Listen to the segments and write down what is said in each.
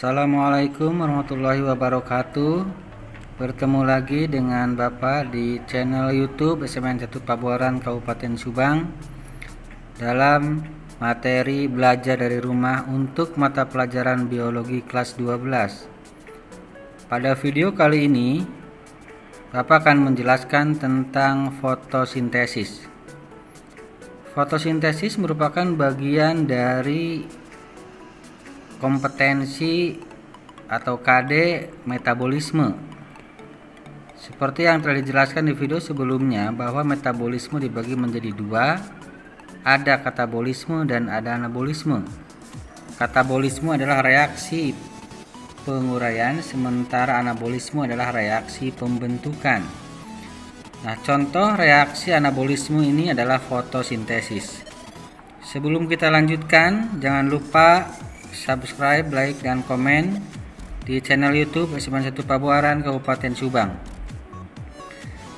Assalamualaikum warahmatullahi wabarakatuh. Bertemu lagi dengan Bapak di channel YouTube SMN 1 Pabuaran Kabupaten Subang dalam materi belajar dari rumah untuk mata pelajaran biologi kelas 12. Pada video kali ini Bapak akan menjelaskan tentang fotosintesis. Fotosintesis merupakan bagian dari kompetensi atau KD metabolisme. Seperti yang telah dijelaskan di video sebelumnya bahwa metabolisme dibagi menjadi dua, ada katabolisme dan ada anabolisme. Katabolisme adalah reaksi penguraian, sementara anabolisme adalah reaksi pembentukan. Nah, contoh reaksi anabolisme ini adalah fotosintesis. Sebelum kita lanjutkan, jangan lupa subscribe, like, dan komen di channel YouTube SMN 1 Pabuaran Kabupaten Subang.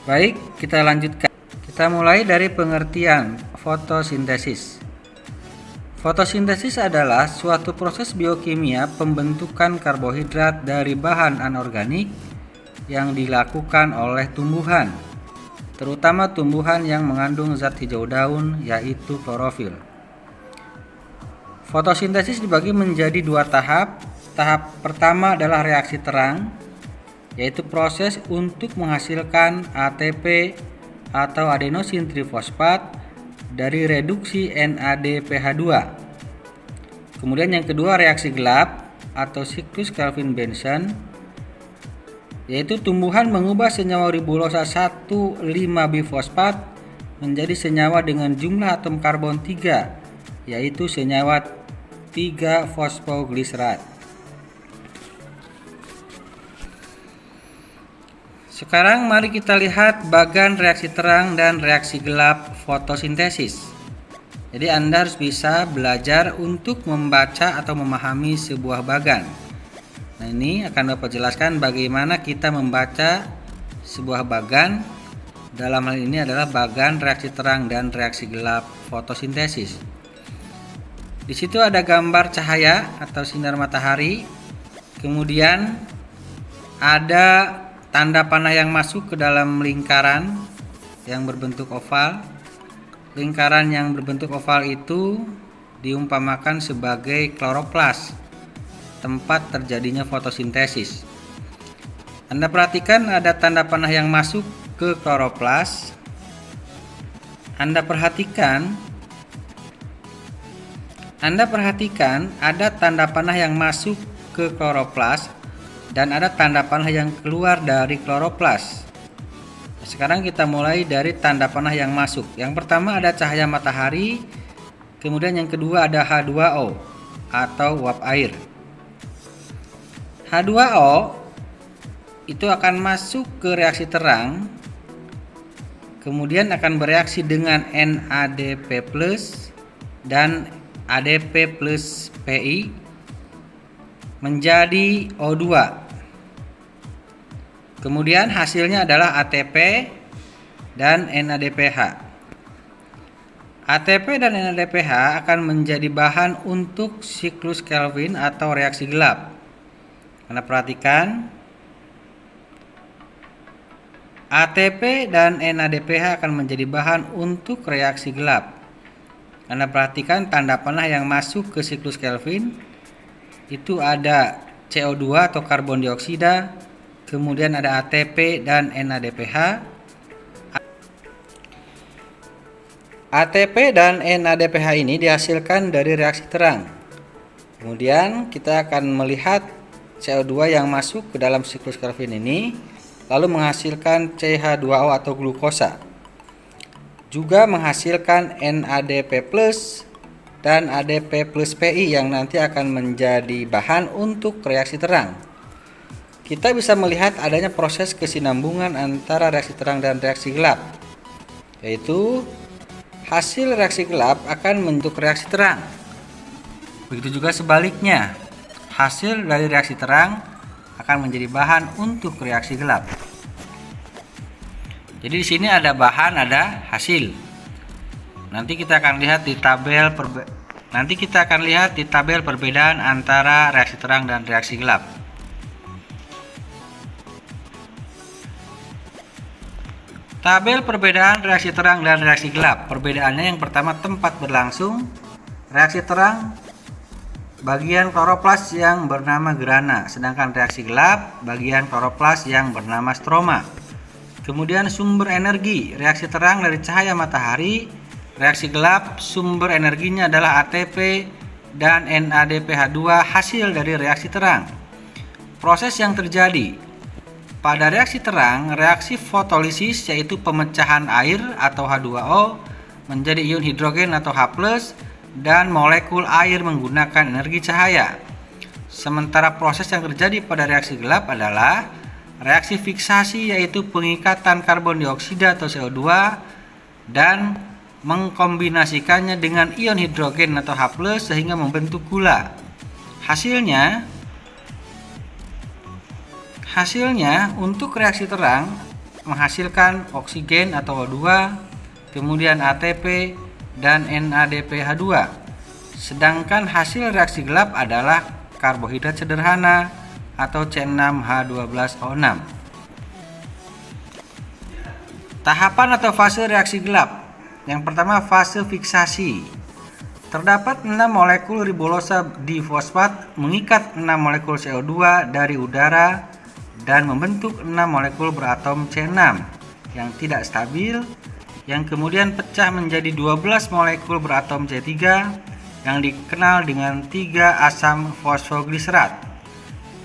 Baik, kita lanjutkan. Kita mulai dari pengertian fotosintesis. Fotosintesis adalah suatu proses biokimia pembentukan karbohidrat dari bahan anorganik yang dilakukan oleh tumbuhan, terutama tumbuhan yang mengandung zat hijau daun, yaitu klorofil. Fotosintesis dibagi menjadi dua tahap. Tahap pertama adalah reaksi terang, yaitu proses untuk menghasilkan ATP atau adenosin trifosfat dari reduksi NADPH2. Kemudian yang kedua reaksi gelap atau siklus Calvin-Benson, yaitu tumbuhan mengubah senyawa ribulosa 1,5-bifosfat menjadi senyawa dengan jumlah atom karbon 3, yaitu senyawa 3-fosfogliserat. Sekarang mari kita lihat bagan reaksi terang dan reaksi gelap fotosintesis. Jadi Anda harus bisa belajar untuk membaca atau memahami sebuah bagan. Nah, ini akan Bapak jelaskan bagaimana kita membaca sebuah bagan. Dalam hal ini adalah bagan reaksi terang dan reaksi gelap fotosintesis. Di situ ada gambar cahaya atau sinar matahari. Kemudian ada tanda panah yang masuk ke dalam lingkaran yang berbentuk oval. Lingkaran yang berbentuk oval itu diumpamakan sebagai kloroplas, tempat terjadinya fotosintesis. Anda perhatikan ada tanda panah yang masuk ke kloroplas. Anda perhatikan ada tanda panah yang masuk ke kloroplas dan ada tanda panah yang keluar dari kloroplas. Sekarang kita mulai dari tanda panah yang masuk. Yang pertama ada cahaya matahari, kemudian yang kedua ada H2O atau uap air. H2O itu akan masuk ke reaksi terang, kemudian akan bereaksi dengan NADP+ dan ADP plus PI menjadi O2. Kemudian hasilnya adalah ATP dan NADPH. ATP dan NADPH akan menjadi bahan untuk siklus Calvin atau reaksi gelap. Anda perhatikan, ATP dan NADPH akan menjadi bahan untuk reaksi gelap. Anda perhatikan tanda panah yang masuk ke siklus Calvin itu ada CO2 atau karbon dioksida, kemudian ada ATP dan NADPH. ATP dan NADPH ini dihasilkan dari reaksi terang. Kemudian kita akan melihat CO2 yang masuk ke dalam siklus Calvin ini lalu menghasilkan CH2O atau glukosa. Juga menghasilkan NADP+ dan ADP plus PI yang nanti akan menjadi bahan untuk reaksi terang. Kita bisa melihat adanya proses kesinambungan antara reaksi terang dan reaksi gelap, yaitu hasil reaksi gelap akan membentuk reaksi terang. Begitu juga sebaliknya, hasil dari reaksi terang akan menjadi bahan untuk reaksi gelap. Jadi di sini ada bahan, ada hasil. Nanti kita akan lihat di tabel Nanti kita akan lihat di tabel perbedaan antara reaksi terang dan reaksi gelap. Tabel perbedaan reaksi terang dan reaksi gelap. Perbedaannya yang pertama tempat berlangsung. Reaksi terang bagian kloroplas yang bernama grana, sedangkan reaksi gelap bagian kloroplas yang bernama stroma. Kemudian sumber energi, reaksi terang dari cahaya matahari, reaksi gelap sumber energinya adalah ATP dan NADPH2 hasil dari reaksi terang. Proses yang terjadi pada reaksi terang, reaksi fotolisis yaitu pemecahan air atau H2O menjadi ion hidrogen atau H+, dan molekul air menggunakan energi cahaya. Sementara proses yang terjadi pada reaksi gelap adalah reaksi fiksasi yaitu pengikatan karbon dioksida atau CO2 dan mengkombinasikannya dengan ion hidrogen atau H+ sehingga membentuk gula. Hasilnya untuk reaksi terang menghasilkan oksigen atau O2, kemudian ATP dan NADPH2. Sedangkan hasil reaksi gelap adalah karbohidrat sederhana atau C6H12O6. Tahapan atau fase reaksi gelap. Yang pertama, fase fiksasi. Terdapat 6 molekul ribosa difosfat mengikat 6 molekul CO2 dari udara dan membentuk 6 molekul beratom C6 yang tidak stabil, yang kemudian pecah menjadi 12 molekul beratom C3 yang dikenal dengan 3 asam fosfogliserat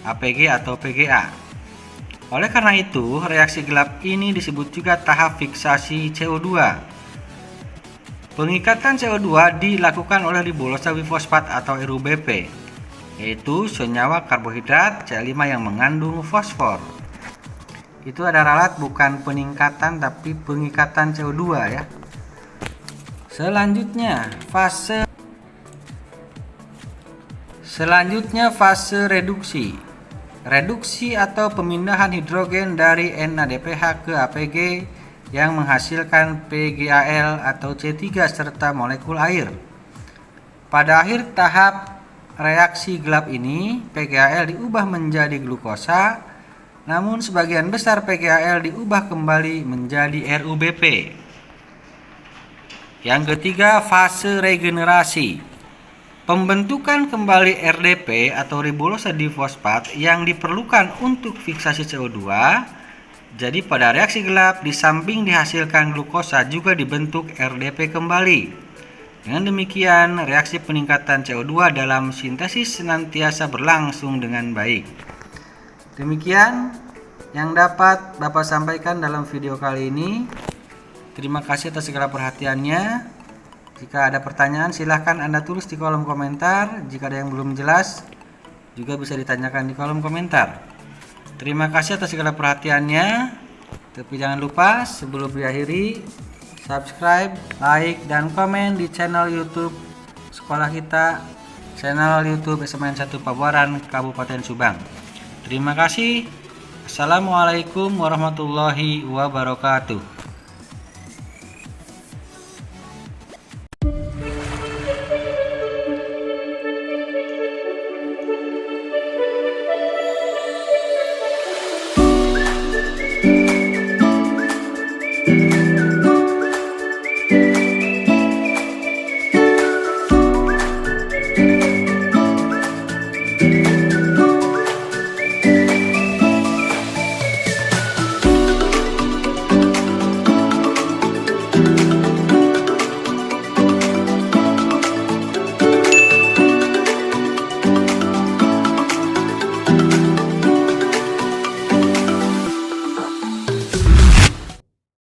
APG atau PGA. Oleh karena itu, reaksi gelap ini disebut juga tahap fiksasi CO2. Pengikatan CO2 dilakukan oleh ribosa bifosfat atau RUBP, yaitu senyawa karbohidrat C5 yang mengandung fosfor. Itu ada ralat, bukan peningkatan tapi pengikatan CO2 ya. Selanjutnya fase reduksi. Reduksi atau pemindahan hidrogen dari NADPH ke APG yang menghasilkan PGAL atau C3 serta molekul air. Pada akhir tahap reaksi gelap ini, PGAL diubah menjadi glukosa, namun sebagian besar PGAL diubah kembali menjadi RUBP. Yang ketiga, fase regenerasi. Pembentukan kembali RDP atau ribosa difosfat yang diperlukan untuk fiksasi CO2. Jadi pada reaksi gelap, di samping dihasilkan glukosa juga dibentuk RDP kembali. Dengan demikian, reaksi peningkatan CO2 dalam sintesis senantiasa berlangsung dengan baik. Demikian yang dapat Bapak sampaikan dalam video kali ini. Terima kasih atas segala perhatiannya. Jika ada pertanyaan, silahkan Anda tulis di kolom komentar. Jika ada yang belum jelas, juga bisa ditanyakan di kolom komentar. Terima kasih atas segala perhatiannya. Tapi jangan lupa sebelum diakhiri, subscribe, like, dan komen di channel YouTube sekolah kita, channel YouTube SMN 1 Pabuaran, Kabupaten Subang. Terima kasih. Assalamualaikum warahmatullahi wabarakatuh.